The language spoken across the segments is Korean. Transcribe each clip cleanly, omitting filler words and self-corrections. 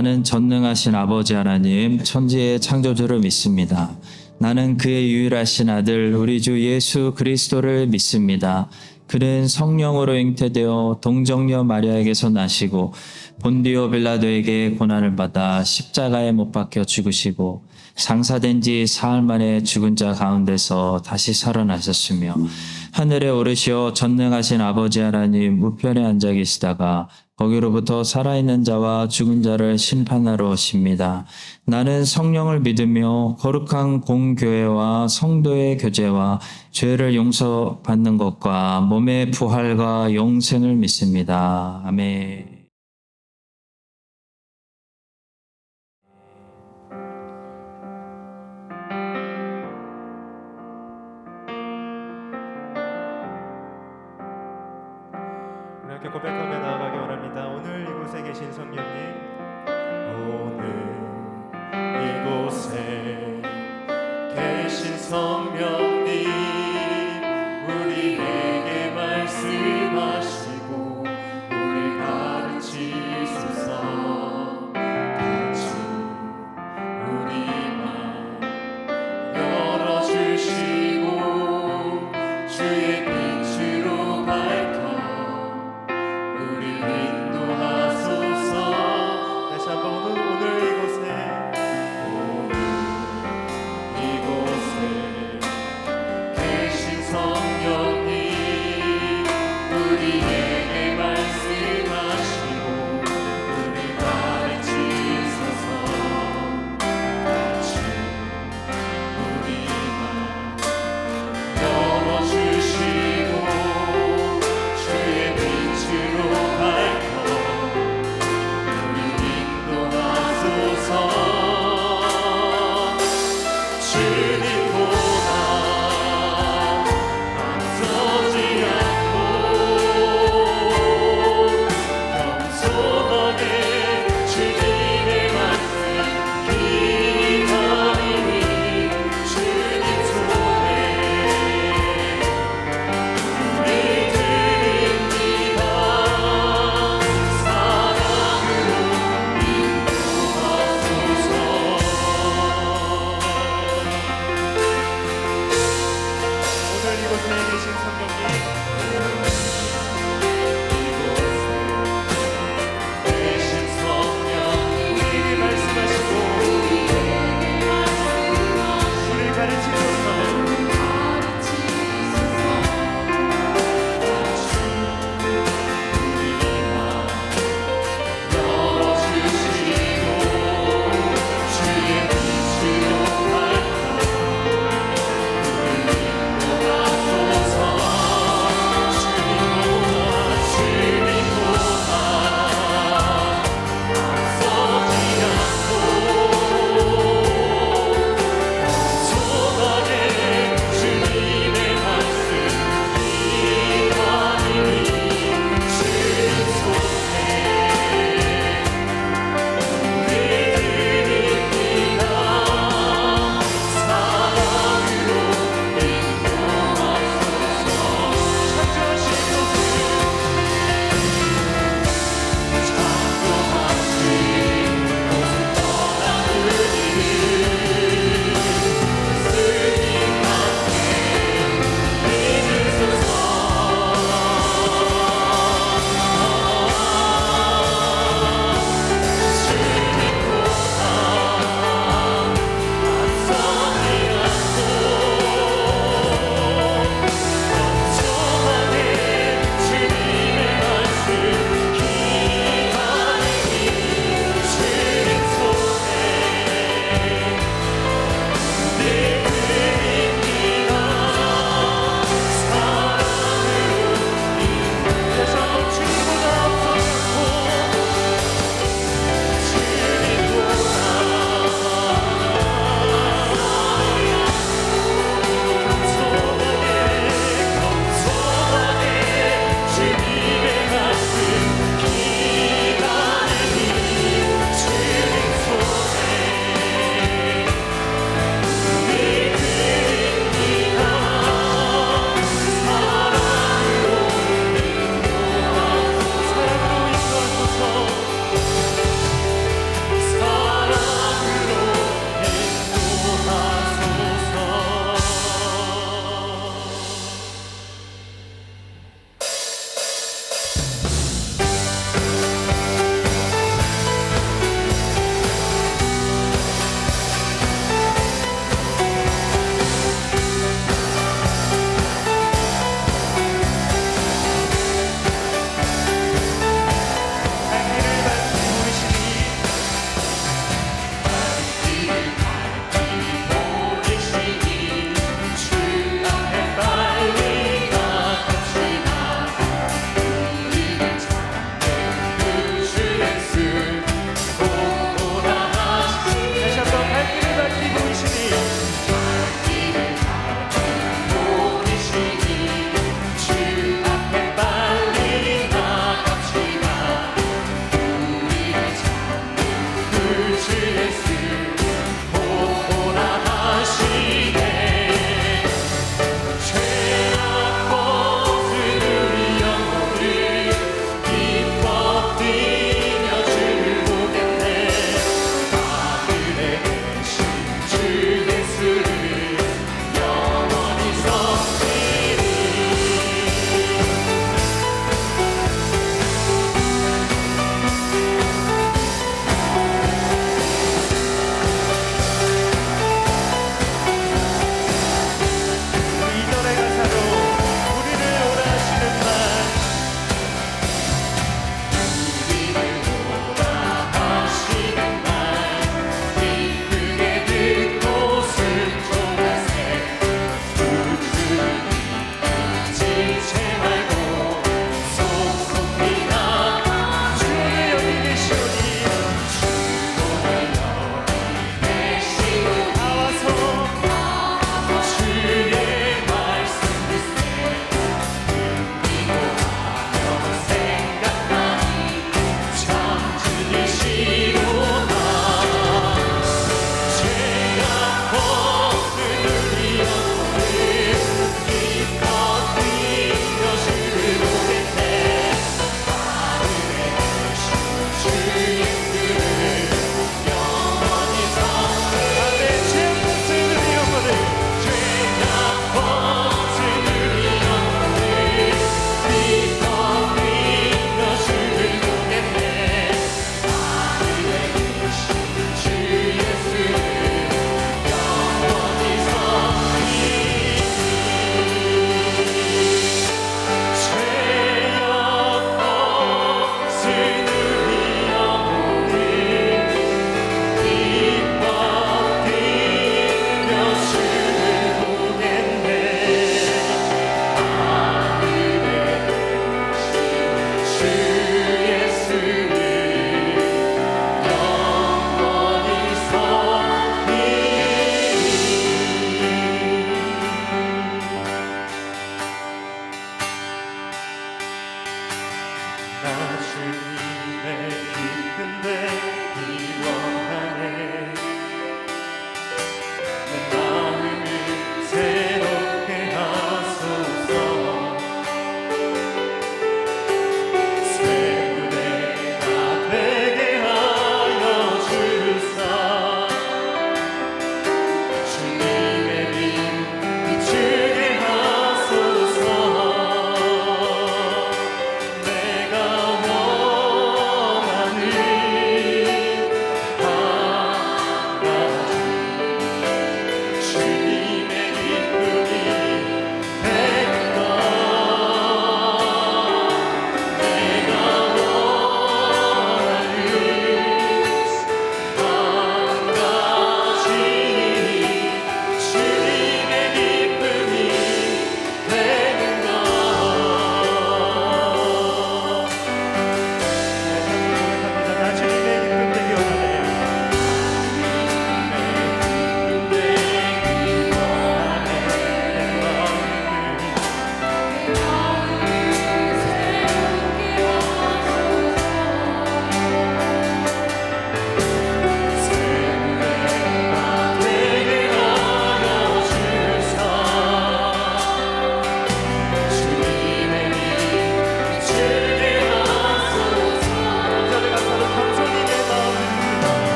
나는 전능하신 아버지 하나님, 천지의 창조주를 믿습니다. 나는 그의 유일하신 아들 우리 주 예수 그리스도를 믿습니다. 그는 성령으로 잉태되어 동정녀 마리아에게서 나시고 본디오 빌라도에게 고난을 받아 십자가에 못 박혀 죽으시고 장사된 지 사흘 만에 죽은 자 가운데서 다시 살아나셨으며 하늘에 오르시어 전능하신 아버지 하나님 우편에 앉아 계시다가 거기로부터 살아있는 자와 죽은 자를 심판하러 오십니다. 나는 성령을 믿으며 거룩한 공교회와 성도의 교제와 죄를 용서받는 것과 몸의 부활과 영생을 믿습니다. 아멘. 우리 함께 고백하며 나아가기 원합니다. 오늘 이곳에 계신 성령님, 오늘 이곳에 계신 성령님, 우리에게 말씀하시고 우리 가르치소서. 같이 우리 맘 열어주시고 주의 빛으로 밝혀 우리 인도하소서. 다시 한번 오늘 이곳에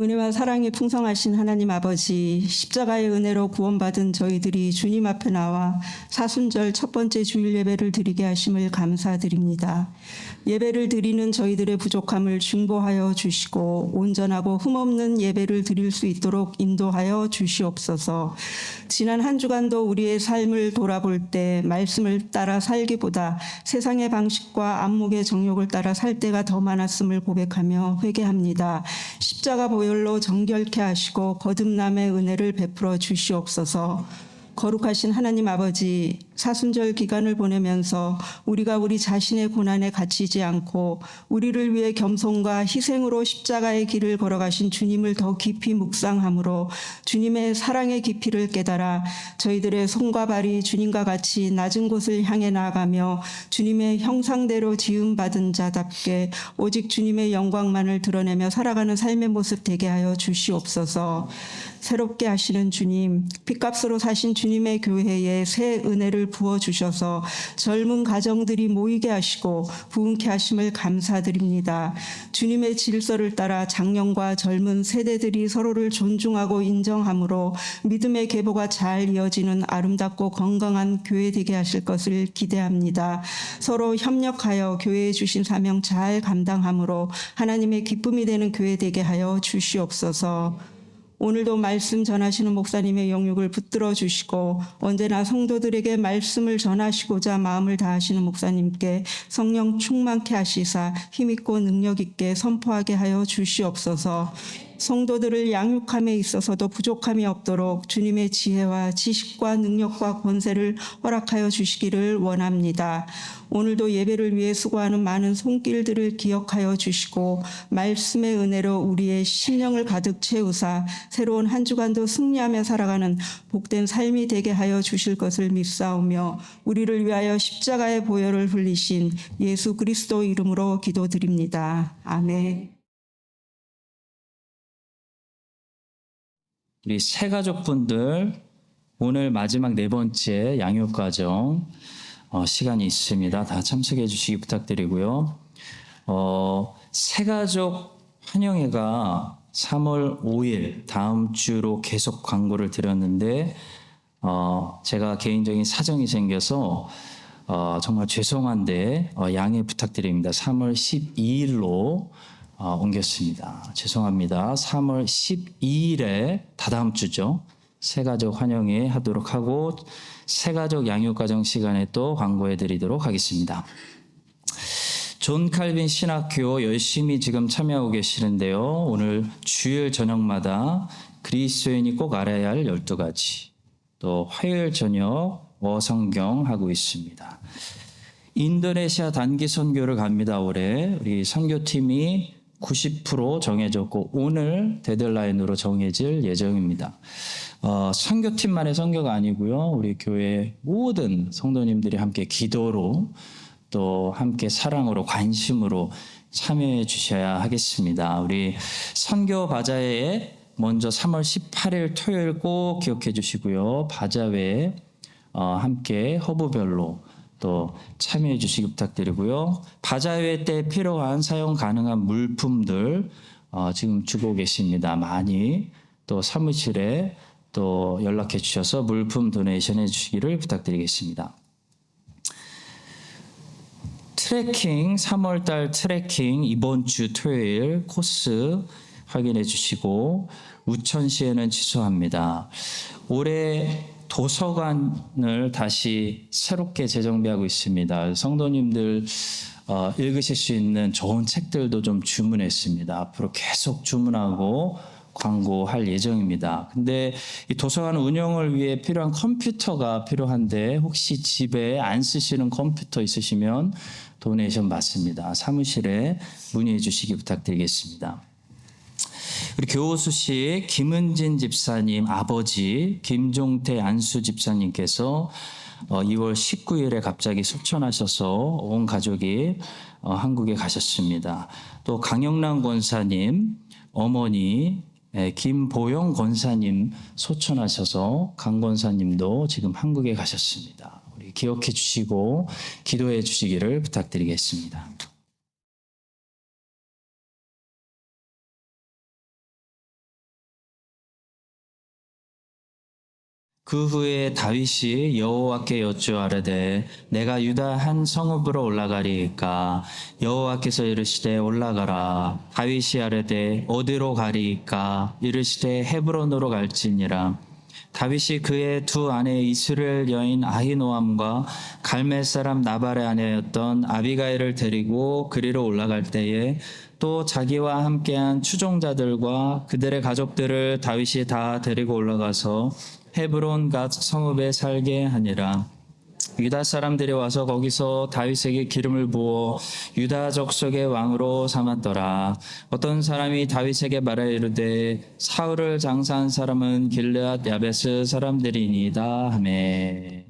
은혜와 사랑이 풍성하신 하나님 아버지, 십자가의 은혜로 구원받은 저희들이 주님 앞에 나와 사순절 첫 번째 주일 예배를 드리게 하심을 감사드립니다. 예배를 드리는 저희들의 부족함을 중보하여 주시고 온전하고 흠없는 예배를 드릴 수 있도록 인도하여 주시옵소서. 지난 한 주간도 우리의 삶을 돌아볼 때 말씀을 따라 살기보다 세상의 방식과 안목의 정욕을 따라 살 때가 더 많았음을 고백하며 회개합니다. 십자가 보혈로 정결케 하시고 거듭남의 은혜를 베풀어 주시옵소서. 거룩하신 하나님 아버지, 사순절 기간을 보내면서 우리가 우리 자신의 고난에 갇히지 않고 우리를 위해 겸손과 희생으로 십자가의 길을 걸어가신 주님을 더 깊이 묵상함으로 주님의 사랑의 깊이를 깨달아 저희들의 손과 발이 주님과 같이 낮은 곳을 향해 나아가며 주님의 형상대로 지음받은 자답게 오직 주님의 영광만을 드러내며 살아가는 삶의 모습 되게 하여 주시옵소서. 새롭게 하시는 주님, 핏값으로 사신 주님의 교회에 새 은혜를 부어주셔서 젊은 가정들이 모이게 하시고 부흥케 하심을 감사드립니다. 주님의 질서를 따라 장년과 젊은 세대들이 서로를 존중하고 인정함으로 믿음의 계보가 잘 이어지는 아름답고 건강한 교회 되게 하실 것을 기대합니다. 서로 협력하여 교회에 주신 사명 잘 감당함으로 하나님의 기쁨이 되는 교회 되게 하여 주시옵소서. 오늘도 말씀 전하시는 목사님의 영육을 붙들어 주시고 언제나 성도들에게 말씀을 전하시고자 마음을 다하시는 목사님께 성령 충만케 하시사 힘있고 능력있게 선포하게 하여 주시옵소서. 성도들을 양육함에 있어서도 부족함이 없도록 주님의 지혜와 지식과 능력과 권세를 허락하여 주시기를 원합니다. 오늘도 예배를 위해 수고하는 많은 손길들을 기억하여 주시고 말씀의 은혜로 우리의 심령을 가득 채우사 새로운 한 주간도 승리하며 살아가는 복된 삶이 되게 하여 주실 것을 믿사오며 우리를 위하여 십자가의 보혈을 흘리신 예수 그리스도 이름으로 기도드립니다. 아멘. 우리 새 가족분들 오늘 마지막 네 번째 양육 과정 시간이 있습니다. 다 참석해 주시기 부탁드리고요. 새 가족 환영회가 3월 5일 다음 주로 계속 광고를 드렸는데 제가 개인적인 사정이 생겨서 정말 죄송한데 양해 부탁드립니다. 3월 12일로 옮겼습니다. 죄송합니다. 3월 12일에 다다음 주죠. 새가족 환영회 하도록 하고 새가족 양육과정 시간에 또 광고해 드리도록 하겠습니다. 존 칼빈 신학교 열심히 지금 참여하고 계시는데요. 오늘 주일 저녁마다 그리스도인이 꼭 알아야 할 12가지, 또 화요일 저녁 어성경 하고 있습니다. 인도네시아 단기 선교를 갑니다. 올해 우리 선교팀이 90% 정해졌고 오늘 데드라인으로 정해질 예정입니다. 선교팀만의 선교가 아니고요. 우리 교회 모든 성도님들이 함께 기도로 또 함께 사랑으로 관심으로 참여해 주셔야 하겠습니다. 우리 선교 바자회에 먼저 3월 18일 토요일 꼭 기억해 주시고요. 바자회에 함께 허브별로 또 참여해 주시기 부탁드리고요. 바자회 때 필요한 사용 가능한 물품들 지금 주고 계십니다. 많이 또 사무실에 또 연락해 주셔서 물품 도네이션 해 주시기를 부탁드리겠습니다. 트레킹 3월달 트레킹 이번 주 토요일 코스 확인해 주시고 우천시에는 취소합니다. 올해 도서관을 다시 새롭게 재정비하고 있습니다. 성도님들 읽으실 수 있는 좋은 책들도 좀 주문했습니다. 앞으로 계속 주문하고 광고할 예정입니다. 근데 이 도서관 운영을 위해 필요한 컴퓨터가 필요한데 혹시 집에 안 쓰시는 컴퓨터 있으시면 도네이션 받습니다. 사무실에 문의해 주시기 부탁드리겠습니다. 우리 교우수씨 김은진 집사님 아버지 김종태 안수 집사님께서 2월 19일에 갑자기 소천하셔서 온 가족이 한국에 가셨습니다. 또 강영란 권사님 어머니 김보영 권사님 소천하셔서 강 권사님도 지금 한국에 가셨습니다. 우리 기억해 주시고 기도해 주시기를 부탁드리겠습니다. 그 후에 다윗이 여호와께 여쭈아르되 내가 유다 한 성읍으로 올라가리이까 여호와께서 이르시되 올라가라. 다윗이 아르되 어디로 가리이까 이르시되 헤브론으로 갈지니라. 다윗이 그의 두 아내 이스라엘 여인 아히노암과 갈멜 사람 나발의 아내였던 아비가일을 데리고 그리로 올라갈 때에 또 자기와 함께한 추종자들과 그들의 가족들을 다윗이 다 데리고 올라가서 헤브론 갓 성읍에 살게 하니라. 유다 사람들이 와서 거기서 다윗에게 기름을 부어 유다 족속의 왕으로 삼았더라. 어떤 사람이 다윗에게 말하여 이르되 사울을 장사한 사람은 길르앗 야베스 사람들이니이다 하매.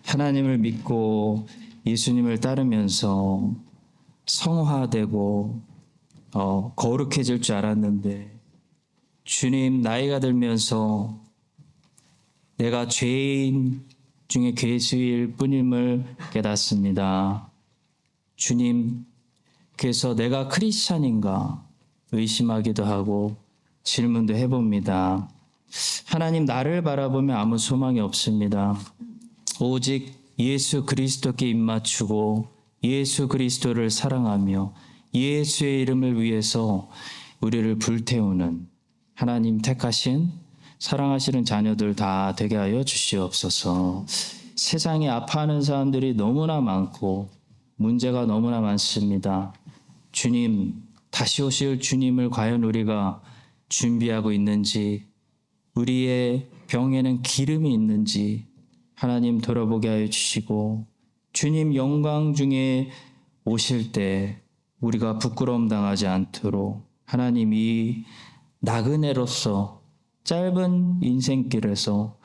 하나님을 믿고 예수님을 따르면서 성화되고 거룩해질 줄 알았는데 주님 나이가 들면서 내가 죄인 중에 괴수일 뿐임을 깨닫습니다. 주님, 그래서 내가 크리스찬인가 의심하기도 하고 질문도 해봅니다. 하나님, 나를 바라보면 아무 소망이 없습니다. 오직 예수 그리스도께 입맞추고 예수 그리스도를 사랑하며 예수의 이름을 위해서 우리를 불태우는 하나님 택하신 사랑하시는 자녀들 다 되게 하여 주시옵소서. 세상에 아파하는 사람들이 너무나 많고 문제가 너무나 많습니다. 주님, 다시 오실 주님을 과연 우리가 준비하고 있는지, 우리의 병에는 기름이 있는지 하나님 돌아보게 하여 주시고, 주님 영광 중에 오실 때 우리가 부끄러움 당하지 않도록 하나님 이 나그네로서 짧은 인생길에서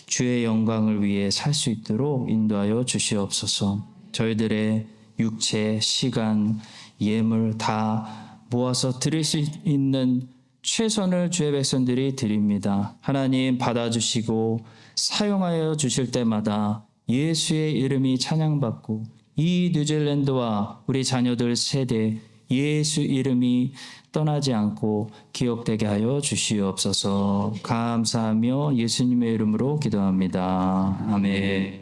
주의 영광을 위해 살 수 있도록 인도하여 주시옵소서. 저희들의 육체, 시간, 예물 다 모아서 드릴 수 있는 최선을 주의 백성들이 드립니다. 하나님 받아주시고 사용하여 주실 때마다 예수의 이름이 찬양받고 이 뉴질랜드와 우리 자녀들 세대 예수 이름이 떠나지 않고 기억되게 하여 주시옵소서. 감사하며 예수님의 이름으로 기도합니다. 아멘.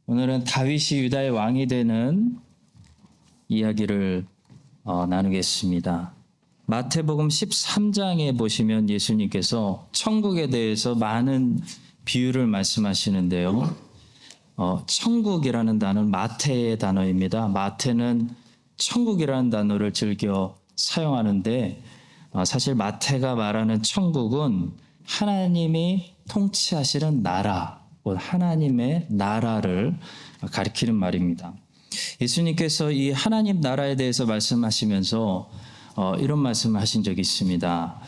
오늘은 다윗이 유다의 왕이 되는 이야기를 나누겠습니다. 마태복음 13장에 보시면 예수님께서 천국에 대해서 많은 비유를 말씀하시는데요. 천국이라는 단어는 마태의 단어입니다. 마태는 천국이라는 단어를 즐겨 사용하는데 사실 마태가 말하는 천국은 하나님이 통치하시는 나라, 하나님의 나라를 가리키는 말입니다. 예수님께서 이 하나님 나라에 대해서 말씀하시면서 이런 말씀을 하신 적이 있습니다.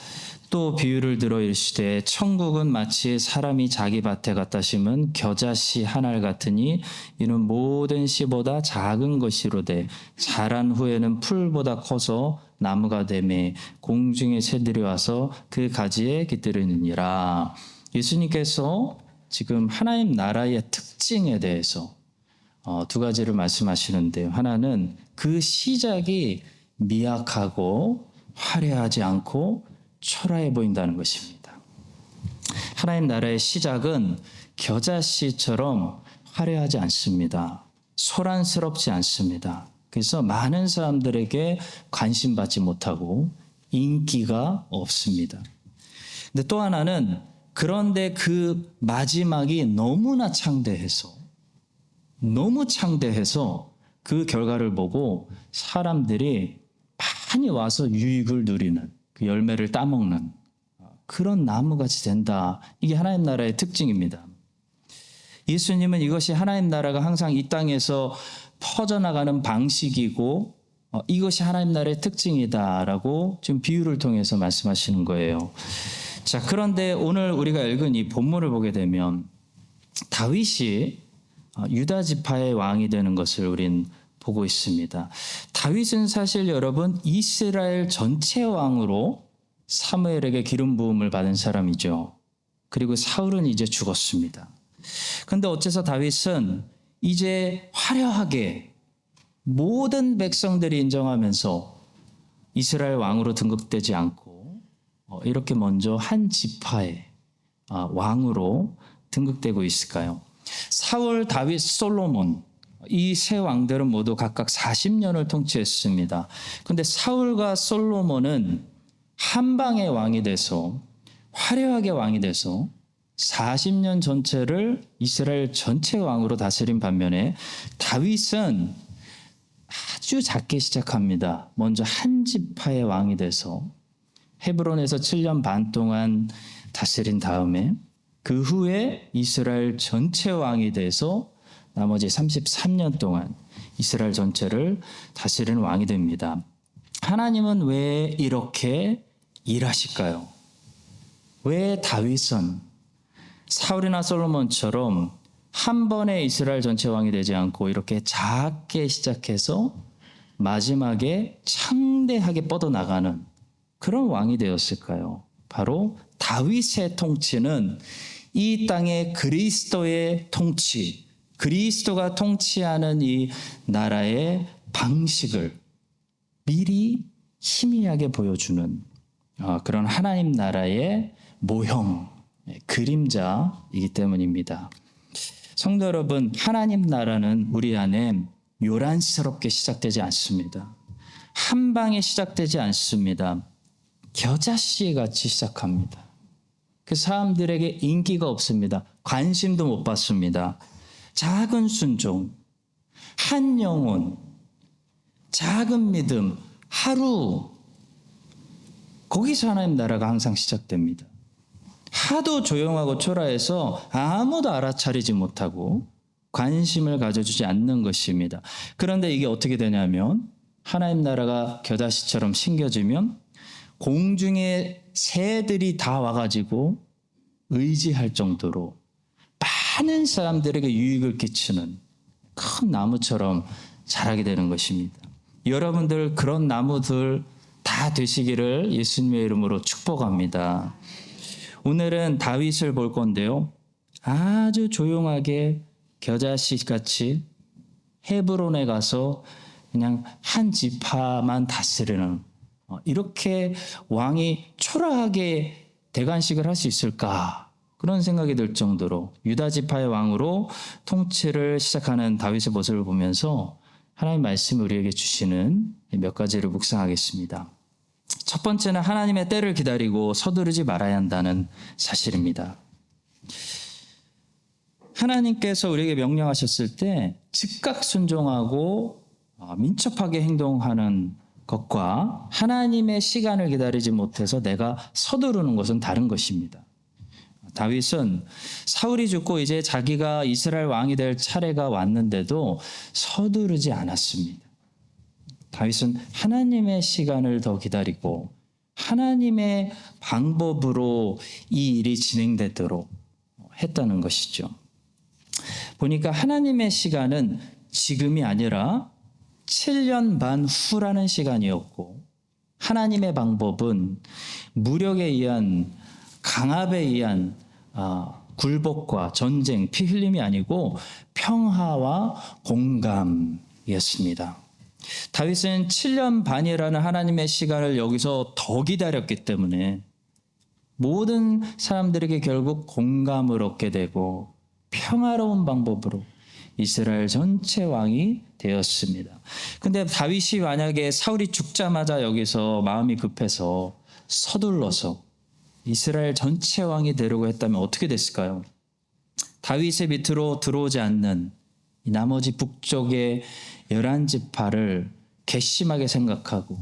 또 비유를 들어 이르시되 천국은 마치 사람이 자기 밭에 갖다 심은 겨자씨 한 알 같으니 이는 모든 씨보다 작은 것이로되 자란 후에는 풀보다 커서 나무가 되매 공중의 새들이 와서 그 가지에 깃들이느니라. 예수님께서 지금 하나님 나라의 특징에 대해서 두 가지를 말씀하시는데요. 하나는 그 시작이 미약하고 화려하지 않고 초라해 보인다는 것입니다. 하나님 나라의 시작은 겨자씨처럼 화려하지 않습니다. 소란스럽지 않습니다. 그래서 많은 사람들에게 관심 받지 못하고 인기가 없습니다. 근데 또 하나는 그런데 그 마지막이 너무 창대해서 그 결과를 보고 사람들이 많이 와서 유익을 누리는 그 열매를 따먹는 그런 나무같이 된다. 이게 하나님 나라의 특징입니다. 예수님은 이것이 하나님 나라가 항상 이 땅에서 퍼져나가는 방식이고 이것이 하나님 나라의 특징이다라고 지금 비유를 통해서 말씀하시는 거예요. 자, 그런데 오늘 우리가 읽은 이 본문을 보게 되면 다윗이 유다 지파의 왕이 되는 것을 우린 보고 있습니다. 다윗은 사실 여러분 이스라엘 전체 왕으로 사무엘에게 기름 부음을 받은 사람이죠. 그리고 사울은 이제 죽었습니다. 그런데 어째서 다윗은 이제 화려하게 모든 백성들이 인정하면서 이스라엘 왕으로 등극되지 않고 이렇게 먼저 한 지파의 왕으로 등극되고 있을까요? 사울, 다윗, 솔로몬 이 세 왕들은 모두 각각 40년을 통치했습니다. 그런데 사울과 솔로몬은 한 방의 왕이 돼서 화려하게 왕이 돼서 40년 전체를 이스라엘 전체 왕으로 다스린 반면에 다윗은 아주 작게 시작합니다. 먼저 한 지파의 왕이 돼서 헤브론에서 7년 반 동안 다스린 다음에 그 후에 이스라엘 전체 왕이 돼서 나머지 33년 동안 이스라엘 전체를 다스리는 왕이 됩니다. 하나님은 왜 이렇게 일하실까요? 왜 다윗은 사울이나 솔로몬처럼 한 번에 이스라엘 전체 왕이 되지 않고 이렇게 작게 시작해서 마지막에 창대하게 뻗어나가는 그런 왕이 되었을까요? 바로 다윗의 통치는 이 땅의 그리스도의 통치, 그리스도가 통치하는 이 나라의 방식을 미리 희미하게 보여주는 그런 하나님 나라의 모형, 그림자이기 때문입니다. 성도 여러분, 하나님 나라는 우리 안에 요란스럽게 시작되지 않습니다. 한 방에 시작되지 않습니다. 겨자씨 같이 시작합니다. 그 사람들에게 인기가 없습니다. 관심도 못 받습니다. 작은 순종, 한 영혼, 작은 믿음, 하루 거기서 하나님 나라가 항상 시작됩니다. 하도 조용하고 초라해서 아무도 알아차리지 못하고 관심을 가져주지 않는 것입니다. 그런데 이게 어떻게 되냐면 하나님 나라가 겨자씨처럼 심겨지면 공중의 새들이 다 와가지고 의지할 정도로 많은 사람들에게 유익을 끼치는 큰 나무처럼 자라게 되는 것입니다. 여러분들 그런 나무들 다 되시기를 예수님의 이름으로 축복합니다. 오늘은 다윗을 볼 건데요. 아주 조용하게 겨자씨같이 헤브론에 가서 그냥 한 지파만 다스리는 이렇게 왕이 초라하게 대관식을 할 수 있을까? 그런 생각이 들 정도로 유다 지파의 왕으로 통치를 시작하는 다윗의 모습을 보면서 하나님 말씀을 우리에게 주시는 몇 가지를 묵상하겠습니다. 첫 번째는 하나님의 때를 기다리고 서두르지 말아야 한다는 사실입니다. 하나님께서 우리에게 명령하셨을 때 즉각 순종하고 민첩하게 행동하는 것과 하나님의 시간을 기다리지 못해서 내가 서두르는 것은 다른 것입니다. 다윗은 사울이 죽고 이제 자기가 이스라엘 왕이 될 차례가 왔는데도 서두르지 않았습니다. 다윗은 하나님의 시간을 더 기다리고 하나님의 방법으로 이 일이 진행되도록 했다는 것이죠. 보니까 하나님의 시간은 지금이 아니라 7년 반 후라는 시간이었고 하나님의 방법은 무력에 의한 강압에 의한 굴복과 전쟁, 피 흘림이 아니고 평화와 공감이었습니다. 다윗은 7년 반이라는 하나님의 시간을 여기서 더 기다렸기 때문에 모든 사람들에게 결국 공감을 얻게 되고 평화로운 방법으로 이스라엘 전체 왕이 되었습니다. 근데 다윗이 만약에 사울이 죽자마자 여기서 마음이 급해서 서둘러서 이스라엘 전체 왕이 되려고 했다면 어떻게 됐을까요? 다윗의 밑으로 들어오지 않는 이 나머지 북쪽의 11지파를 괘씸하게 생각하고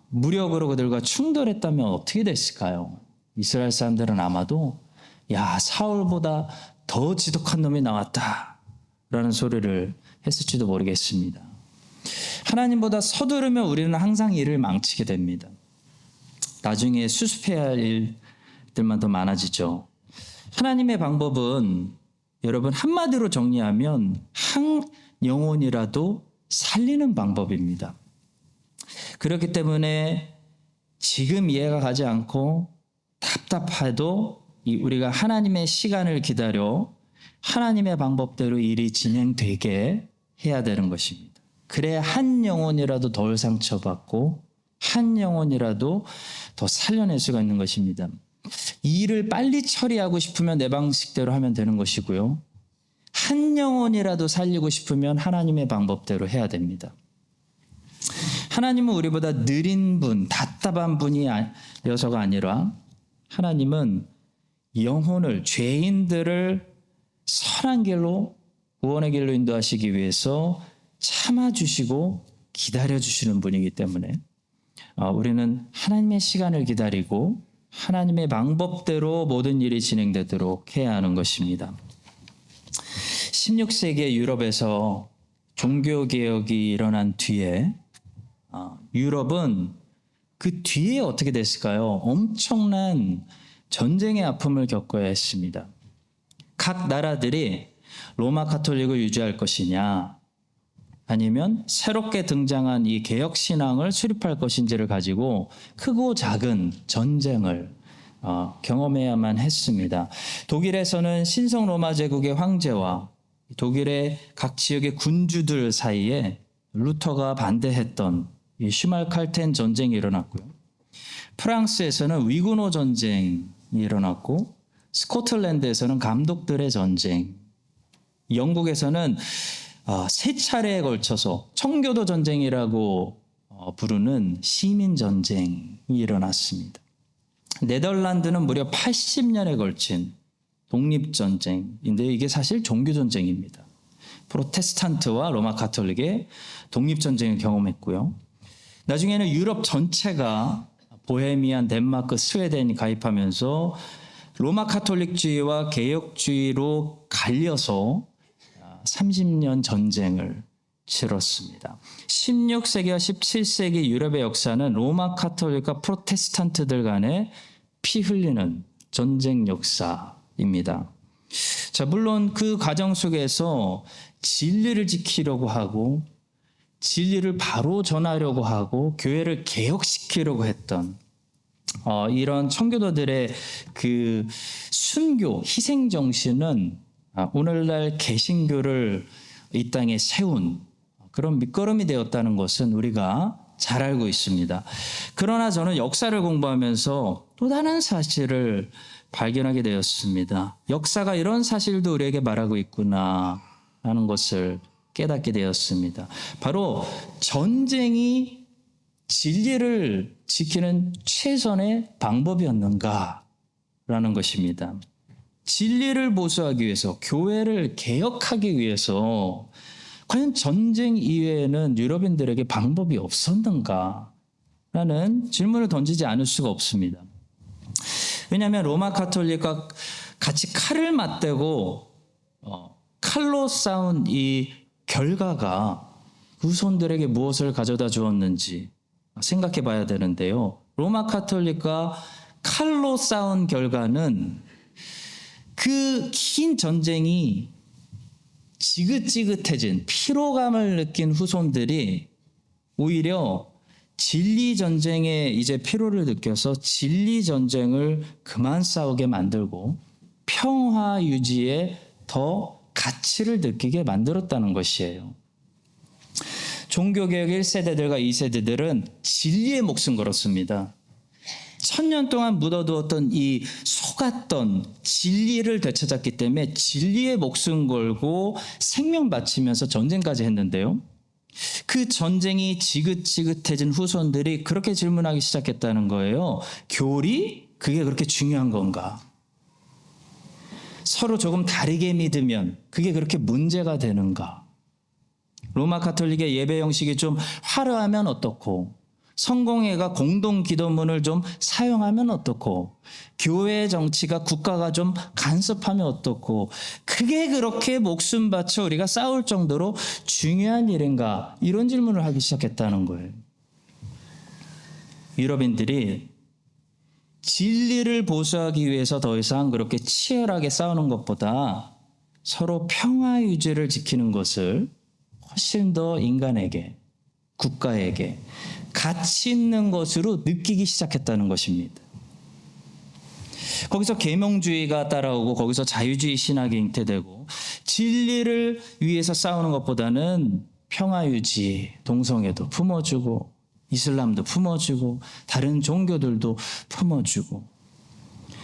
무력으로 그들과 충돌했다면 어떻게 됐을까요? 이스라엘 사람들은 아마도 야, 사울보다 더 지독한 놈이 나왔다 라는 소리를 했을지도 모르겠습니다. 하나님보다 서두르면 우리는 항상 일을 망치게 됩니다. 나중에 수습해야 할 일들만 더 많아지죠. 하나님의 방법은 여러분 한마디로 정리하면 한 영혼이라도 살리는 방법입니다. 그렇기 때문에 지금 이해가 가지 않고 답답해도 우리가 하나님의 시간을 기다려 하나님의 방법대로 일이 진행되게 해야 되는 것입니다. 그래야 한 영혼이라도 덜 상처받고 한 영혼이라도 더 살려낼 수가 있는 것입니다. 이 일을 빨리 처리하고 싶으면 내 방식대로 하면 되는 것이고요. 한 영혼이라도 살리고 싶으면 하나님의 방법대로 해야 됩니다. 하나님은 우리보다 느린 분, 답답한 분이어서가 아니라 하나님은 영혼을, 죄인들을 선한 길로, 구원의 길로 인도하시기 위해서 참아주시고 기다려주시는 분이기 때문에 우리는 하나님의 시간을 기다리고 하나님의 방법대로 모든 일이 진행되도록 해야 하는 것입니다. 16세기의 유럽에서 종교개혁이 일어난 뒤에 유럽은 그 뒤에 어떻게 됐을까요? 엄청난 전쟁의 아픔을 겪어야 했습니다. 각 나라들이 로마 카톨릭을 유지할 것이냐 아니면 새롭게 등장한 이 개혁신앙을 수립할 것인지를 가지고 크고 작은 전쟁을 경험해야만 했습니다. 독일에서는 신성 로마 제국의 황제와 독일의 각 지역의 군주들 사이에 루터가 반대했던 이 슈말칼텐 전쟁이 일어났고요. 프랑스에서는 위구노 전쟁이 일어났고 스코틀랜드에서는 감독들의 전쟁, 영국에서는 세 차례에 걸쳐서 청교도 전쟁이라고 부르는 시민 전쟁이 일어났습니다. 네덜란드는 무려 80년에 걸친 독립전쟁인데 이게 사실 종교전쟁입니다. 프로테스탄트와 로마 카톨릭의 독립전쟁을 경험했고요. 나중에는 유럽 전체가 보헤미안, 덴마크, 스웨덴이 가입하면서 로마 카톨릭주의와 개혁주의로 갈려서 30년 전쟁을 치렀습니다. 16세기와 17세기 유럽의 역사는 로마 카톨릭과 프로테스탄트들 간의 피 흘리는 전쟁 역사입니다. 자, 물론 그 과정 속에서 진리를 지키려고 하고 진리를 바로 전하려고 하고 교회를 개혁시키려고 했던 이런 청교도들의 그 순교, 희생 정신은 오늘날 개신교를 이 땅에 세운 그런 밑거름이 되었다는 것은 우리가 잘 알고 있습니다. 그러나 저는 역사를 공부하면서 또 다른 사실을 발견하게 되었습니다. 역사가 이런 사실도 우리에게 말하고 있구나 하는 것을 깨닫게 되었습니다. 바로 전쟁이 진리를 지키는 최선의 방법이었는가라는 것입니다. 진리를 보수하기 위해서, 교회를 개혁하기 위해서 과연 전쟁 이외에는 유럽인들에게 방법이 없었는가라는 질문을 던지지 않을 수가 없습니다. 왜냐하면 로마 카톨릭과 같이 칼을 맞대고 칼로 싸운 이 결과가 후손들에게 무엇을 가져다 주었는지 생각해 봐야 되는데요. 로마 카톨릭과 칼로 싸운 결과는 그 긴 전쟁이 지긋지긋해진 피로감을 느낀 후손들이 오히려 진리 전쟁에 이제 피로를 느껴서 진리 전쟁을 그만 싸우게 만들고 평화 유지에 더 가치를 느끼게 만들었다는 것이에요. 종교개혁 1세대들과 2세대들은 진리의 목숨 걸었습니다. 1000년 동안 묻어두었던 이 속았던 진리를 되찾았기 때문에 진리의 목숨 걸고 생명 바치면서 전쟁까지 했는데요. 그 전쟁이 지긋지긋해진 후손들이 그렇게 질문하기 시작했다는 거예요. 교리? 그게 그렇게 중요한 건가? 서로 조금 다르게 믿으면 그게 그렇게 문제가 되는가? 로마 가톨릭의 예배 형식이 좀 화려하면 어떻고, 성공회가 공동 기도문을 좀 사용하면 어떻고, 교회 정치가 국가가 좀 간섭하면 어떻고, 그게 그렇게 목숨 바쳐 우리가 싸울 정도로 중요한 일인가? 이런 질문을 하기 시작했다는 거예요. 유럽인들이 진리를 보수하기 위해서 더 이상 그렇게 치열하게 싸우는 것보다 서로 평화 유지를 지키는 것을 훨씬 더 인간에게, 국가에게 가치 있는 것으로 느끼기 시작했다는 것입니다. 거기서 계명주의가 따라오고 거기서 자유주의 신학이 잉태되고 진리를 위해서 싸우는 것보다는 평화유지, 동성애도 품어주고 이슬람도 품어주고 다른 종교들도 품어주고,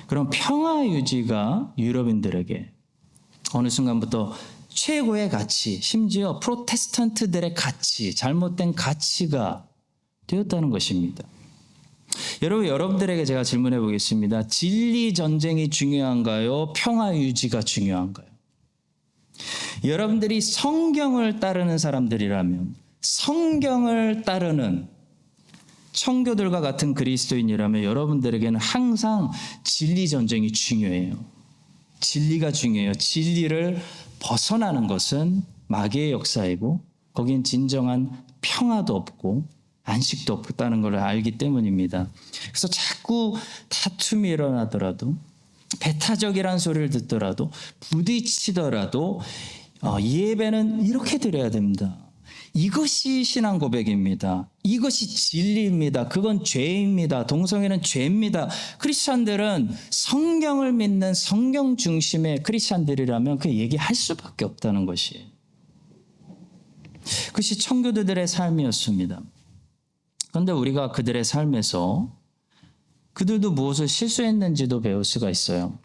그런 평화유지가 유럽인들에게 어느 순간부터 최고의 가치, 심지어 프로테스탄트들의 가치, 잘못된 가치가 되었다는 것입니다. 여러분들에게 제가 질문해 보겠습니다. 진리 전쟁이 중요한가요? 평화 유지가 중요한가요? 여러분들이 성경을 따르는 사람들이라면, 성경을 따르는 청교들과 같은 그리스도인이라면 여러분들에게는 항상 진리 전쟁이 중요해요. 진리가 중요해요. 진리를 벗어나는 것은 마귀의 역사이고 거긴 진정한 평화도 없고 안식도 없다는 걸 알기 때문입니다. 그래서 자꾸 다툼이 일어나더라도, 배타적이라는 소리를 듣더라도, 부딪히더라도 예배는 이렇게 드려야 됩니다. 이것이 신앙 고백입니다. 이것이 진리입니다. 그건 죄입니다. 동성애는 죄입니다. 크리스찬들은 성경을 믿는 성경 중심의 크리스찬들이라면 그 얘기할 수밖에 없다는 것이에요. 그것이 청교도들의 삶이었습니다. 그런데 우리가 그들의 삶에서 그들도 무엇을 실수했는지도 배울 수가 있어요.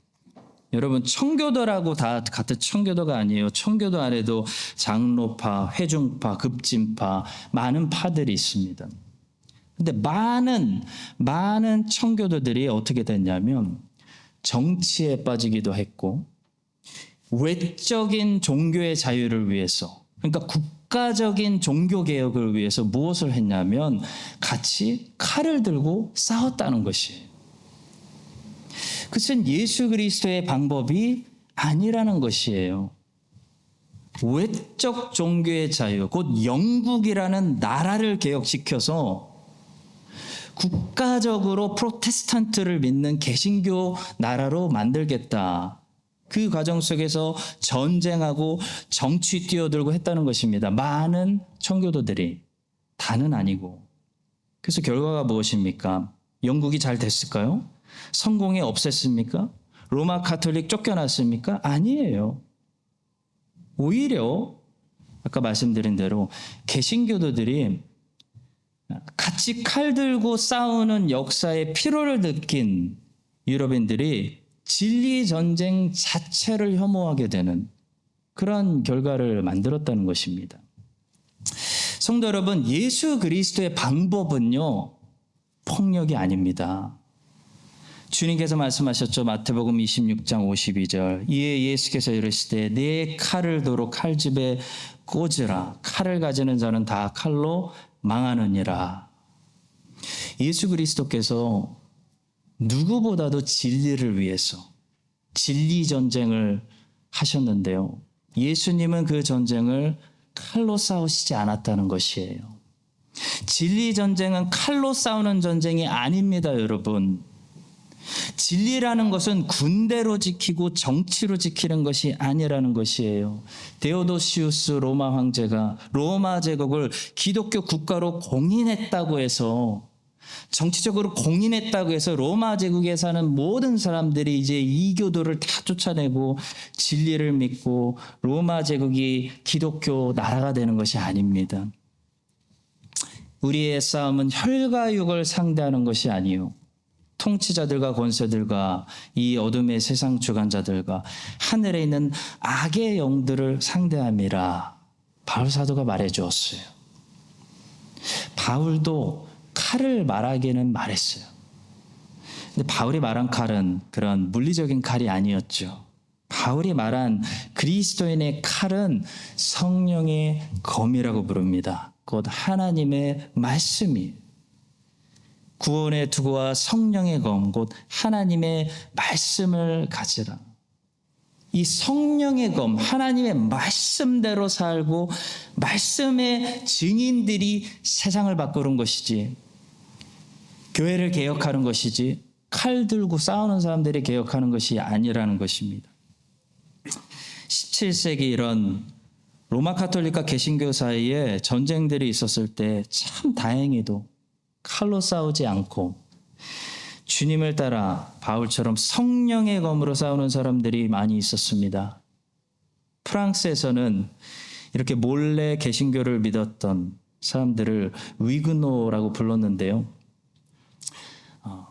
여러분, 청교도라고 다 같은 청교도가 아니에요. 청교도 안에도 장로파, 회중파, 급진파, 많은 파들이 있습니다. 근데 많은 청교도들이 어떻게 됐냐면 정치에 빠지기도 했고, 외적인 종교의 자유를 위해서, 그러니까 국가적인 종교개혁을 위해서 무엇을 했냐면 같이 칼을 들고 싸웠다는 것이에요. 그것은 예수 그리스도의 방법이 아니라는 것이에요. 외적 종교의 자유, 곧 영국이라는 나라를 개혁시켜서 국가적으로 프로테스탄트를 믿는 개신교 나라로 만들겠다. 그 과정 속에서 전쟁하고 정치 뛰어들고 했다는 것입니다. 많은 청교도들이, 다는 아니고. 그래서 결과가 무엇입니까? 영국이 잘 됐을까요? 성공에 없앴습니까? 로마 가톨릭 쫓겨났습니까? 아니에요. 오히려 아까 말씀드린 대로 개신교도들이 같이 칼 들고 싸우는 역사의 피로를 느낀 유럽인들이 진리 전쟁 자체를 혐오하게 되는 그런 결과를 만들었다는 것입니다. 성도 여러분, 예수 그리스도의 방법은요, 폭력이 아닙니다. 주님께서 말씀하셨죠. 마태복음 26장 52절. 이에 예수께서 이르시되 내 칼을 도로 칼집에 꽂으라. 칼을 가지는 자는 다 칼로 망하느니라. 예수 그리스도께서 누구보다도 진리를 위해서 진리 전쟁을 하셨는데요. 예수님은 그 전쟁을 칼로 싸우시지 않았다는 것이에요. 진리 전쟁은 칼로 싸우는 전쟁이 아닙니다, 여러분. 진리라는 것은 군대로 지키고 정치로 지키는 것이 아니라는 것이에요. 데오도시우스 로마 황제가 로마 제국을 기독교 국가로 공인했다고 해서 정치적으로 공인했다고 해서 로마 제국에 사는 모든 사람들이 이제 이교도를 다 쫓아내고 진리를 믿고 로마 제국이 기독교 나라가 되는 것이 아닙니다. 우리의 싸움은 혈과 육을 상대하는 것이 아니요 통치자들과 권세들과 이 어둠의 세상 주관자들과 하늘에 있는 악의 영들을 상대함이라 바울 사도가 말해 주었어요. 바울도 칼을 말하기는 말했어요. 근데 바울이 말한 칼은 그런 물리적인 칼이 아니었죠. 바울이 말한 그리스도인의 칼은 성령의 검이라고 부릅니다. 곧 하나님의 말씀이에요. 구원의 투구와 성령의 검, 곧 하나님의 말씀을 가지라. 이 성령의 검, 하나님의 말씀대로 살고 말씀의 증인들이 세상을 바꾸는 것이지, 교회를 개혁하는 것이지 칼 들고 싸우는 사람들이 개혁하는 것이 아니라는 것입니다. 17세기 이런 로마 가톨릭과 개신교 사이에 전쟁들이 있었을 때 참 다행히도 칼로 싸우지 않고 주님을 따라 바울처럼 성령의 검으로 싸우는 사람들이 많이 있었습니다. 프랑스에서는 이렇게 몰래 개신교를 믿었던 사람들을 위그노라고 불렀는데요.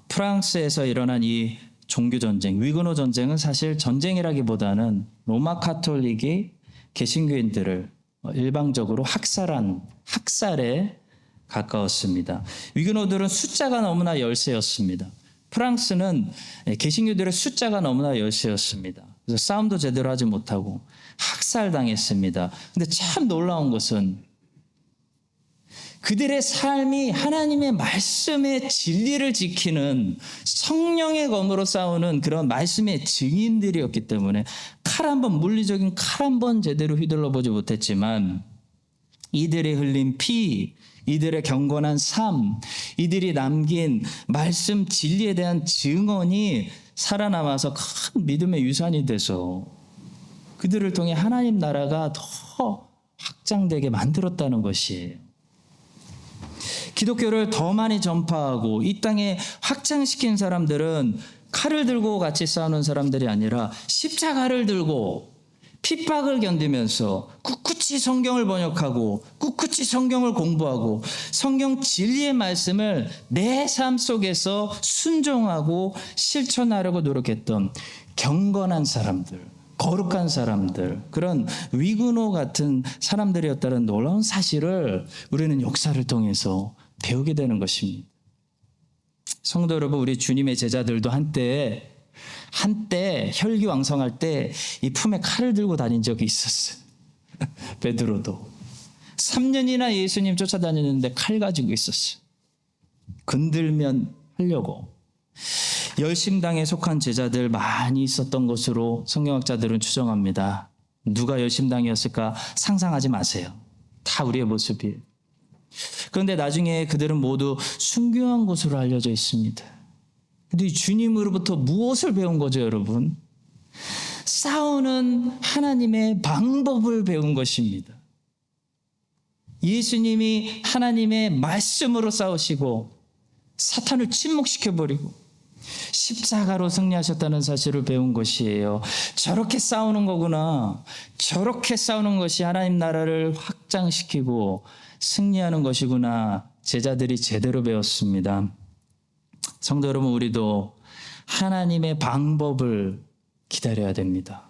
프랑스에서 일어난 이 종교전쟁, 위그노 전쟁은 사실 전쟁이라기보다는 로마 가톨릭이 개신교인들을 일방적으로 학살에 가까웠습니다. 위그노들은 숫자가 너무나 열세였습니다. 프랑스는 개신교들의 숫자가 너무나 열세였습니다. 그래서 싸움도 제대로 하지 못하고 학살당했습니다. 근데 참 놀라운 것은 그들의 삶이 하나님의 말씀의 진리를 지키는 성령의 검으로 싸우는 그런 말씀의 증인들이었기 때문에 물리적인 칼 한 번 제대로 휘둘러 보지 못했지만 이들이 흘린 피, 이들의 경건한 삶, 이들이 남긴 말씀 진리에 대한 증언이 살아남아서 큰 믿음의 유산이 돼서 그들을 통해 하나님 나라가 더 확장되게 만들었다는 것이에요. 기독교를 더 많이 전파하고 이 땅에 확장시킨 사람들은 칼을 들고 같이 싸우는 사람들이 아니라 십자가를 들고 핍박을 견디면서 꿋꿋이 성경을 번역하고 꿋꿋이 성경을 공부하고 성경 진리의 말씀을 내 삶 속에서 순종하고 실천하려고 노력했던 경건한 사람들, 거룩한 사람들, 그런 위그노 같은 사람들이었다는 놀라운 사실을 우리는 역사를 통해서 배우게 되는 것입니다. 성도 여러분, 우리 주님의 제자들도 한때 혈기왕성할 때 이 품에 칼을 들고 다닌 적이 있었어요. 베드로도 3년이나 예수님 쫓아다니는데 칼 가지고 있었어요. 건들면 하려고. 열심당에 속한 제자들 많이 있었던 것으로 성경학자들은 추정합니다. 누가 열심당이었을까 상상하지 마세요. 다 우리의 모습이에요. 그런데 나중에 그들은 모두 순교한 것으로 알려져 있습니다. 근데 주님으로부터 무엇을 배운 거죠, 여러분? 싸우는 하나님의 방법을 배운 것입니다. 예수님이 하나님의 말씀으로 싸우시고 사탄을 침묵시켜버리고 십자가로 승리하셨다는 사실을 배운 것이에요. 저렇게 싸우는 거구나. 저렇게 싸우는 것이 하나님 나라를 확장시키고 승리하는 것이구나. 제자들이 제대로 배웠습니다. 성도 여러분, 우리도 하나님의 방법을 기다려야 됩니다.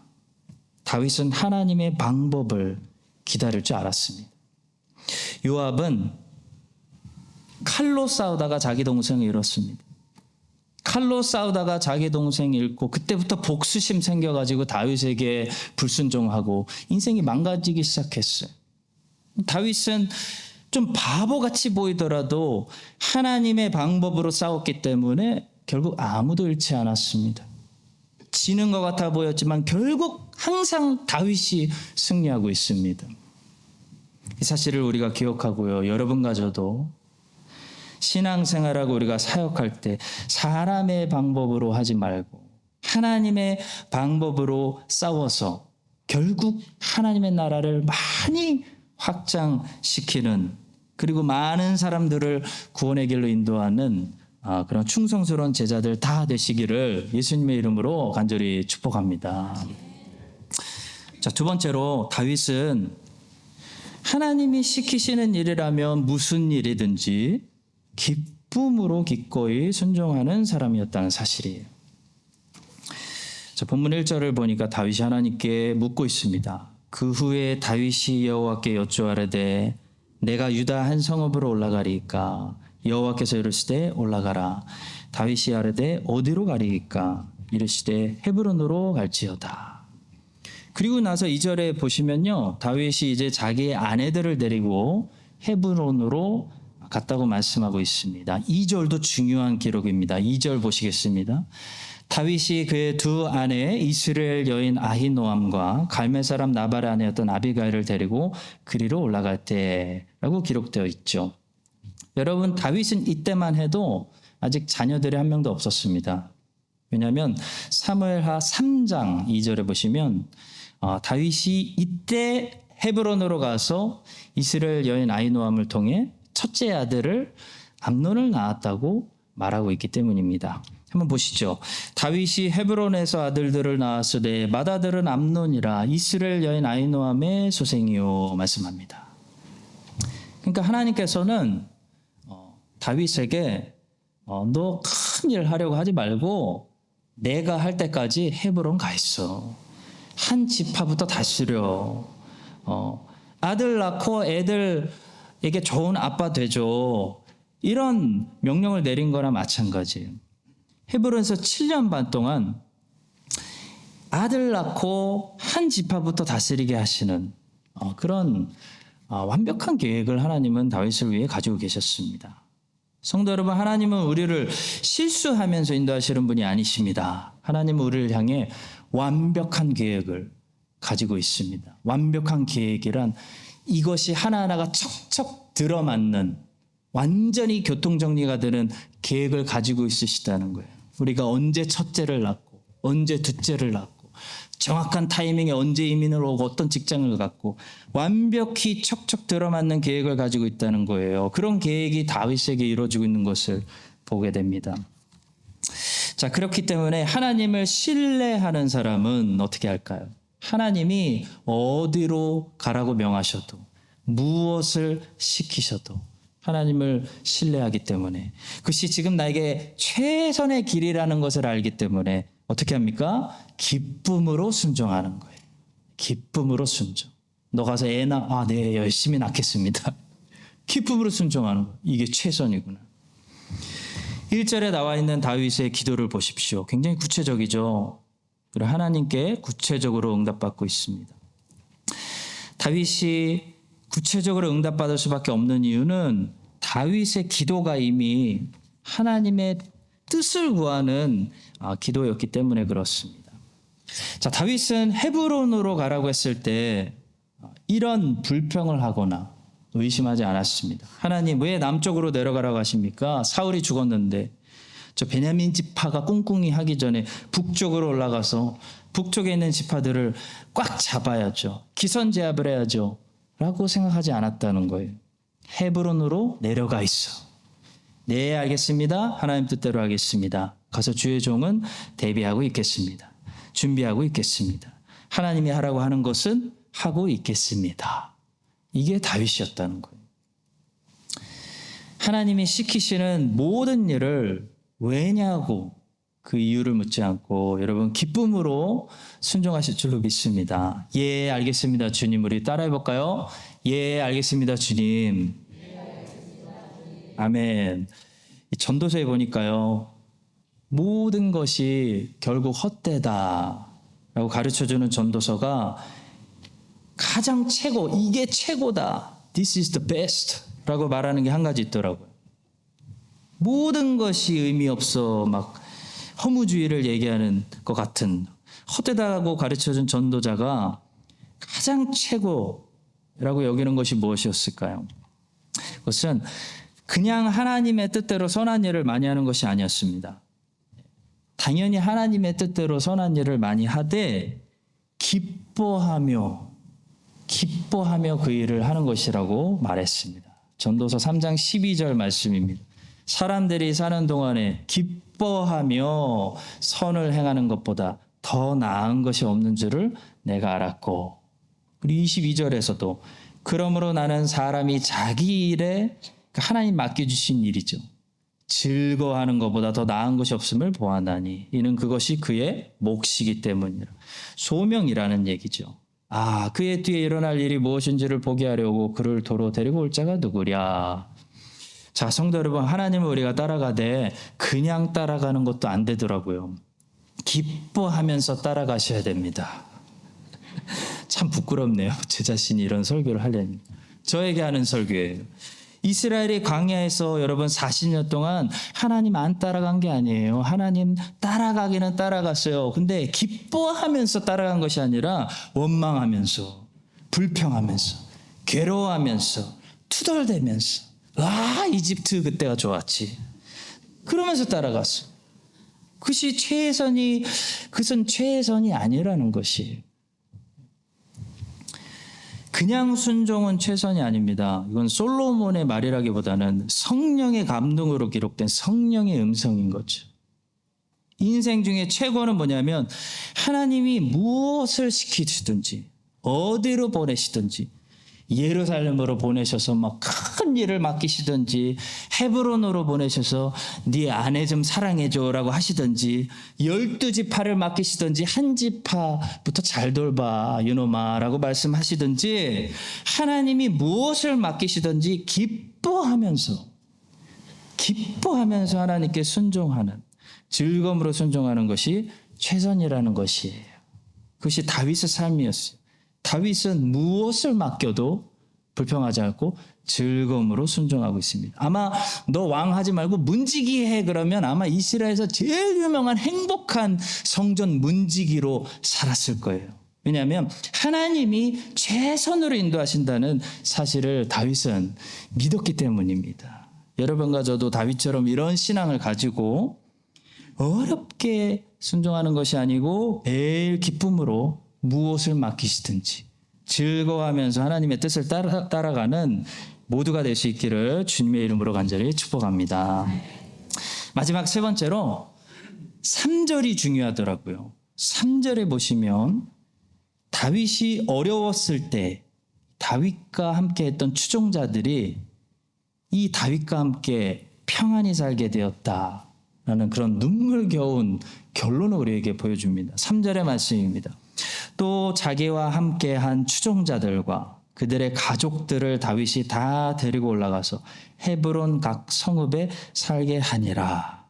다윗은 하나님의 방법을 기다릴 줄 알았습니다. 요압은 칼로 싸우다가 자기 동생을 잃었습니다. 칼로 싸우다가 자기 동생 잃고 그때부터 복수심 생겨가지고 다윗에게 불순종하고 인생이 망가지기 시작했어요. 다윗은 좀 바보같이 보이더라도 하나님의 방법으로 싸웠기 때문에 결국 아무도 잃지 않았습니다. 지는 것 같아 보였지만 결국 항상 다윗이 승리하고 있습니다. 이 사실을 우리가 기억하고요. 여러분과 저도 신앙생활하고 우리가 사역할 때 사람의 방법으로 하지 말고 하나님의 방법으로 싸워서 결국 하나님의 나라를 많이 확장시키는 그리고 많은 사람들을 구원의 길로 인도하는 그런 충성스러운 제자들 다 되시기를 예수님의 이름으로 간절히 축복합니다. 자, 두 번째로 다윗은 하나님이 시키시는 일이라면 무슨 일이든지 기쁨으로 기꺼이 순종하는 사람이었다는 사실이에요. 자, 본문 1절을 보니까 다윗이 하나님께 묻고 있습니다. 그 후에 다윗이 여호와께 여쭈아르되 내가 유다 한 성읍으로 올라가리이까? 여호와께서 이르시되 올라가라. 다윗이 아뢰되 어디로 가리이까? 이르시되 헤브론으로 갈지어다. 그리고 나서 2절에 보시면요, 다윗이 이제 자기의 아내들을 데리고 헤브론으로 갔다고 말씀하고 있습니다. 2절도 중요한 기록입니다. 2절 보시겠습니다. 다윗이 그의 두 아내 이스라엘 여인 아히노암과 갈멜 사람 나발의 아내였던 아비가일을 데리고 그리로 올라갈 때라고 기록되어 있죠. 여러분, 다윗은 이때만 해도 아직 자녀들이 한 명도 없었습니다. 왜냐하면 사무엘하 3장 2절에 보시면 다윗이 이때 헤브론으로 가서 이스라엘 여인 아히노암을 통해 첫째 아들을 암논을 낳았다고 말하고 있기 때문입니다. 한번 보시죠. 다윗이 헤브론에서 아들들을 낳았으되 맏아들은 암논이라 이스라엘 여인 아히노암의 소생이요 말씀합니다. 그러니까 하나님께서는 다윗에게 너 큰 일 하려고 하지 말고 내가 할 때까지 헤브론 가 있어. 한 지파부터 다스려. 아들 낳고 애들에게 좋은 아빠 되죠. 이런 명령을 내린 거나 마찬가지예요. 헤브론에서 7년 반 동안 아들 낳고 한 지파부터 다스리게 하시는 그런 완벽한 계획을 하나님은 다윗을 위해 가지고 계셨습니다. 성도 여러분, 하나님은 우리를 실수하면서 인도하시는 분이 아니십니다. 하나님은 우리를 향해 완벽한 계획을 가지고 있습니다. 완벽한 계획이란 이것이 하나하나가 척척 들어맞는 완전히 교통정리가 되는 계획을 가지고 있으시다는 거예요. 우리가 언제 첫째를 낳고 언제 둘째를 낳고 정확한 타이밍에 언제 이민을 오고 어떤 직장을 갖고 완벽히 척척 들어맞는 계획을 가지고 있다는 거예요. 그런 계획이 다윗에게 이루어지고 있는 것을 보게 됩니다. 자, 그렇기 때문에 하나님을 신뢰하는 사람은 어떻게 할까요? 하나님이 어디로 가라고 명하셔도 무엇을 시키셔도 하나님을 신뢰하기 때문에 그것이 지금 나에게 최선의 길이라는 것을 알기 때문에 어떻게 합니까? 기쁨으로 순종하는 거예요. 기쁨으로 순종. 너 가서 애 낳아. 네, 열심히 낳겠습니다. 기쁨으로 순종하는 거예요. 이게 최선이구나. 1절에 나와 있는 다윗의 기도를 보십시오. 굉장히 구체적이죠. 그리고 하나님께 구체적으로 응답받고 있습니다. 다윗이 구체적으로 응답받을 수밖에 없는 이유는 다윗의 기도가 이미 하나님의 뜻을 구하는 기도였기 때문에 그렇습니다. 자, 다윗은 헤브론으로 가라고 했을 때 이런 불평을 하거나 의심하지 않았습니다. 하나님 왜 남쪽으로 내려가라고 하십니까? 사울이 죽었는데 저 베냐민 지파가 꿍꿍이 하기 전에 북쪽으로 올라가서 북쪽에 있는 지파들을 꽉 잡아야죠. 기선제압을 해야죠. 라고 생각하지 않았다는 거예요. 헤브론으로 내려가 있어. 네, 알겠습니다. 하나님 뜻대로 하겠습니다. 가서 주의 종은 대비하고 있겠습니다. 준비하고 있겠습니다. 하나님이 하라고 하는 것은 하고 있겠습니다. 이게 다윗이었다는 거예요. 하나님이 시키시는 모든 일을 왜냐고 그 이유를 묻지 않고 여러분 기쁨으로 순종하실 줄로 믿습니다. 예, 알겠습니다. 주님, 우리 따라해 볼까요? 예, 알겠습니다. 주님. 아멘. 이 전도서에 보니까요, 모든 것이 결국 헛되다라고 가르쳐주는 전도서가 가장 최고, 이게 최고다. This is the best 라고 말하는 게 한 가지 있더라고요. 모든 것이 의미 없어 막 허무주의를 얘기하는 것 같은 헛되다고 가르쳐준 전도자가 가장 최고라고 여기는 것이 무엇이었을까요? 그것은 그냥 하나님의 뜻대로 선한 일을 많이 하는 것이 아니었습니다. 당연히 하나님의 뜻대로 선한 일을 많이 하되 기뻐하며 그 일을 하는 것이라고 말했습니다. 전도서 3장 12절 말씀입니다. 사람들이 사는 동안에 기뻐하며 선을 행하는 것보다 더 나은 것이 없는 줄을 내가 알았고, 그리고 22절에서도 그러므로 나는 사람이 자기 일에 하나님 맡겨주신 일이죠. 즐거워하는 것보다 더 나은 것이 없음을 보아나니 이는 그것이 그의 몫이기 때문이라. 소명이라는 얘기죠. 그의 뒤에 일어날 일이 무엇인지를 보게 하려고 그를 도로 데리고 올 자가 누구랴. 자, 성도 여러분, 하나님을 우리가 따라가되 그냥 따라가는 것도 안 되더라고요. 기뻐하면서 따라가셔야 됩니다. 참 부끄럽네요. 제 자신이 이런 설교를 하려니. 저에게 하는 설교예요. 이스라엘이 광야에서 여러분 40년 동안 하나님 안 따라간 게 아니에요. 하나님 따라가기는 따라갔어요. 근데 기뻐하면서 따라간 것이 아니라 원망하면서, 불평하면서, 괴로워하면서, 투덜대면서, 이집트 그때가 좋았지. 그러면서 따라갔어. 그것은 최선이 아니라는 것이. 그냥 순종은 최선이 아닙니다. 이건 솔로몬의 말이라기보다는 성령의 감동으로 기록된 성령의 음성인 거죠. 인생 중에 최고는 뭐냐면 하나님이 무엇을 시키시든지 어디로 보내시든지, 예루살렘으로 보내셔서 막 큰 일을 맡기시든지, 헤브론으로 보내셔서 네 아내 좀 사랑해줘라고 하시든지, 12지파를 맡기시든지 한 지파부터 잘 돌봐 이놈아라고 말씀하시든지, 하나님이 무엇을 맡기시든지 기뻐하면서 하나님께 순종하는, 즐거움으로 순종하는 것이 최선이라는 것이에요. 그것이 다윗의 삶이었어요. 다윗은 무엇을 맡겨도 불평하지 않고 즐거움으로 순종하고 있습니다. 아마 너 왕하지 말고 문지기 해 그러면 아마 이스라엘에서 제일 유명한 행복한 성전 문지기로 살았을 거예요. 왜냐하면 하나님이 최선으로 인도하신다는 사실을 다윗은 믿었기 때문입니다. 여러분과 저도 다윗처럼 이런 신앙을 가지고 어렵게 순종하는 것이 아니고 매일 기쁨으로 무엇을 맡기시든지 즐거워하면서 하나님의 뜻을 따라가는 모두가 될 수 있기를 주님의 이름으로 간절히 축복합니다. 마지막 세 번째로 3절이 중요하더라고요. 3절에 보시면 다윗이 어려웠을 때 다윗과 함께 했던 추종자들이 이 다윗과 함께 평안히 살게 되었다라는 그런 눈물겨운 결론을 우리에게 보여줍니다. 3절의 말씀입니다. 또 자기와 함께한 추종자들과 그들의 가족들을 다윗이 다 데리고 올라가서 헤브론 각 성읍에 살게 하니라.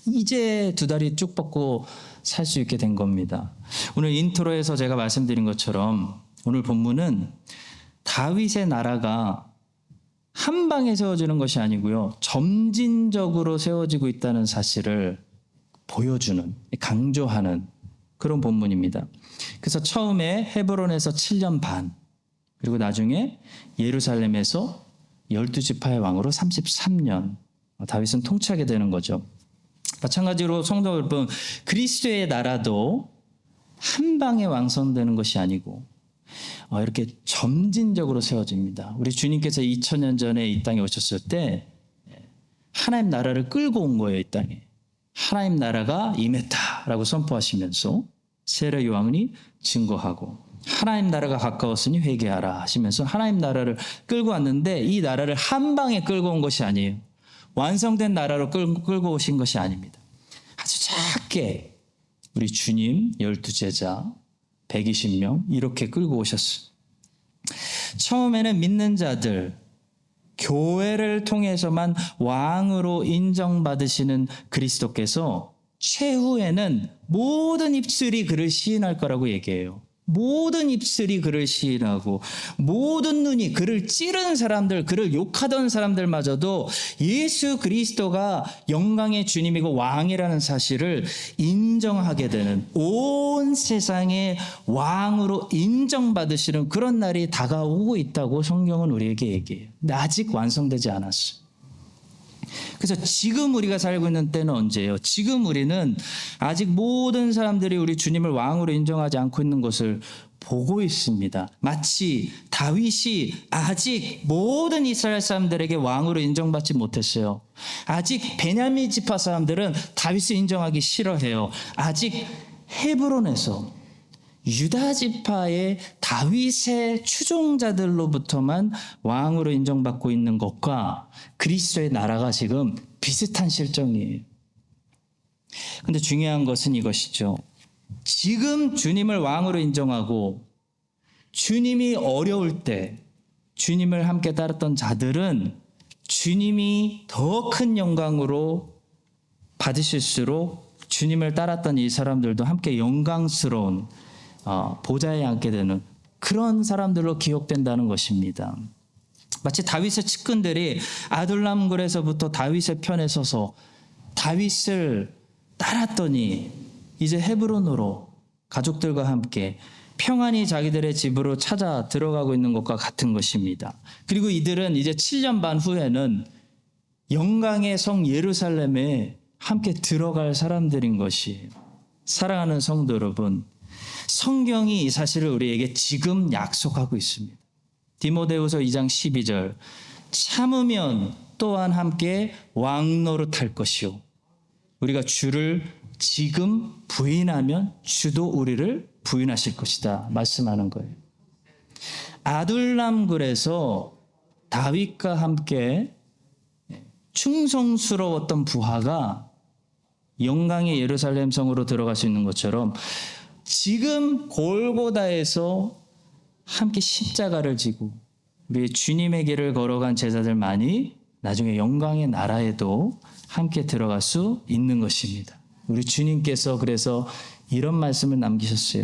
이제 두 다리 쭉 뻗고 살 수 있게 된 겁니다. 오늘 인트로에서 제가 말씀드린 것처럼 오늘 본문은 다윗의 나라가 한 방에 세워지는 것이 아니고요, 점진적으로 세워지고 있다는 사실을 보여주는, 강조하는 그런 본문입니다. 그래서 처음에 헤브론에서 7년 반, 그리고 나중에 예루살렘에서 12지파의 왕으로 33년 다윗은 통치하게 되는 거죠. 마찬가지로 성도 여러분, 그리스도의 나라도 한 방에 완성되는 것이 아니고 이렇게 점진적으로 세워집니다. 우리 주님께서 2000년 전에 이 땅에 오셨을 때 하나님 나라를 끌고 온 거예요. 이 땅에 하나님 나라가 임했다라고 선포하시면서 세례 요한이 증거하고, 하나님 나라가 가까웠으니 회개하라 하시면서 하나님 나라를 끌고 왔는데, 이 나라를 한 방에 끌고 온 것이 아니에요. 완성된 나라로 끌고 오신 것이 아닙니다. 아주 작게 우리 주님 12제자 120명 이렇게 끌고 오셨어요. 처음에는 믿는 자들, 교회를 통해서만 왕으로 인정받으시는 그리스도께서 최후에는 모든 입술이 그를 시인할 거라고 얘기해요. 모든 입술이 그를 시인하고 모든 눈이 그를 찌른 사람들, 그를 욕하던 사람들마저도 예수 그리스도가 영광의 주님이고 왕이라는 사실을 인정하게 되는, 온 세상의 왕으로 인정받으시는 그런 날이 다가오고 있다고 성경은 우리에게 얘기해요. 근데 아직 완성되지 않았어요. 그래서 지금 우리가 살고 있는 때는 언제예요? 지금 우리는 아직 모든 사람들이 우리 주님을 왕으로 인정하지 않고 있는 것을 보고 있습니다. 마치 다윗이 아직 모든 이스라엘 사람들에게 왕으로 인정받지 못했어요. 아직 베냐민 지파 사람들은 다윗을 인정하기 싫어해요. 아직 헤브론에서 유다 지파의 다윗의 추종자들로부터만 왕으로 인정받고 있는 것과 그리스도의 나라가 지금 비슷한 실정이에요. 근데 중요한 것은 이것이죠. 지금 주님을 왕으로 인정하고 주님이 어려울 때 주님을 함께 따랐던 자들은 주님이 더 큰 영광으로 받으실수록 주님을 따랐던 이 사람들도 함께 영광스러운 보좌에 앉게 되는 그런 사람들로 기억된다는 것입니다. 마치 다윗의 측근들이 아둘람굴에서부터 다윗의 편에 서서 다윗을 따랐더니 이제 헤브론으로 가족들과 함께 평안히 자기들의 집으로 찾아 들어가고 있는 것과 같은 것입니다. 그리고 이들은 이제 7년 반 후에는 영광의 성 예루살렘에 함께 들어갈 사람들인 것이에요. 사랑하는 성도 여러분, 성경이 이 사실을 우리에게 지금 약속하고 있습니다. 디모데후서 2장 12절, 참으면 또한 함께 왕노릇할 것이요 우리가 주를 지금 부인하면 주도 우리를 부인하실 것이다 말씀하는 거예요. 아둘람굴에서 다윗과 함께 충성스러웠던 부하가 영광의 예루살렘 성으로 들어갈 수 있는 것처럼 지금 골고다에서 함께 십자가를 지고 우리 주님의 길을 걸어간 제자들만이 나중에 영광의 나라에도 함께 들어갈 수 있는 것입니다. 우리 주님께서 그래서 이런 말씀을 남기셨어요.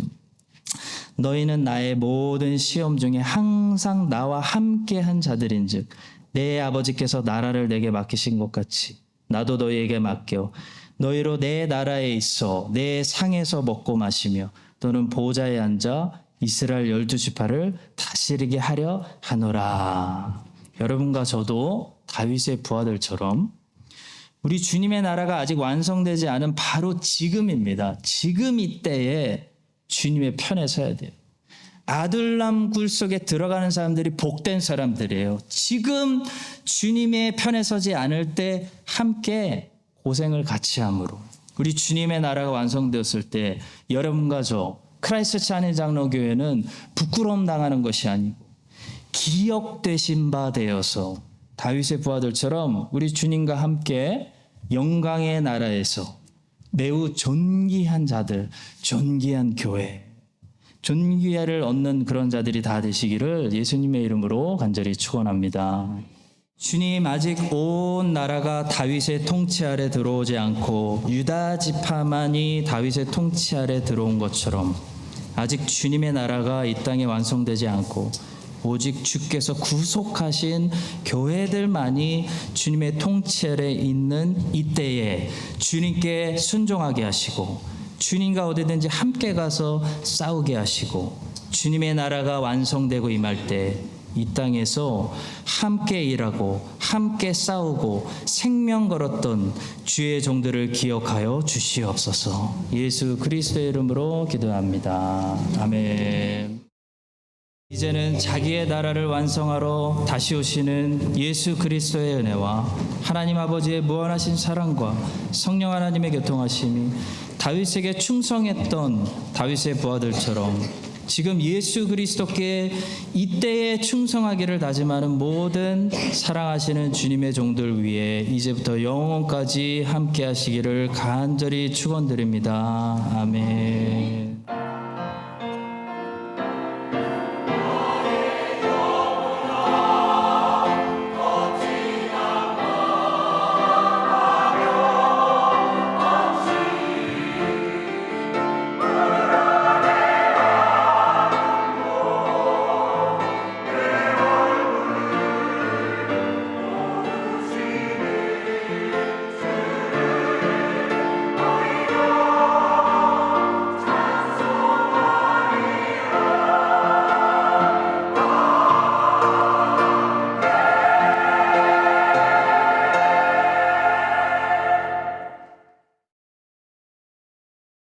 너희는 나의 모든 시험 중에 항상 나와 함께한 자들인즉 내 아버지께서 나라를 내게 맡기신 것 같이 나도 너희에게 맡겨 너희로 내 나라에 있어 내 상에서 먹고 마시며 또는 보좌에 앉아 이스라엘 12지파를 다스리게 하려 하노라. 여러분과 저도 다윗의 부하들처럼 우리 주님의 나라가 아직 완성되지 않은 바로 지금입니다. 지금 이때에 주님의 편에 서야 돼요. 아둘람 굴 속에 들어가는 사람들이 복된 사람들이에요. 지금 주님의 편에 서지 않을 때 함께 고생을 같이 함으로 우리 주님의 나라가 완성되었을 때 여러분과 저 크라이스트 찬일 장로교회는 부끄러움 당하는 것이 아니고 기억되신 바 되어서 다윗의 부하들처럼 우리 주님과 함께 영광의 나라에서 매우 존귀한 자들, 존귀한 교회, 존귀를 얻는 그런 자들이 다 되시기를 예수님의 이름으로 간절히 축원합니다. 주님, 아직 온 나라가 다윗의 통치 아래 들어오지 않고 유다 지파만이 다윗의 통치 아래 들어온 것처럼 아직 주님의 나라가 이 땅에 완성되지 않고 오직 주께서 구속하신 교회들만이 주님의 통치 아래 있는 이때에 주님께 순종하게 하시고 주님과 어디든지 함께 가서 싸우게 하시고 주님의 나라가 완성되고 임할 때 이 땅에서 함께 일하고 함께 싸우고 생명 걸었던 주의 종들을 기억하여 주시옵소서. 예수 그리스도의 이름으로 기도합니다. 아멘. 이제는 자기의 나라를 완성하러 다시 오시는 예수 그리스도의 은혜와 하나님 아버지의 무한하신 사랑과 성령 하나님의 교통하심이 다윗에게 충성했던 다윗의 부하들처럼 지금 예수 그리스도께 이때에 충성하기를 다짐하는 모든 사랑하시는 주님의 종들 위해 이제부터 영원까지 함께 하시기를 간절히 축원드립니다. 아멘.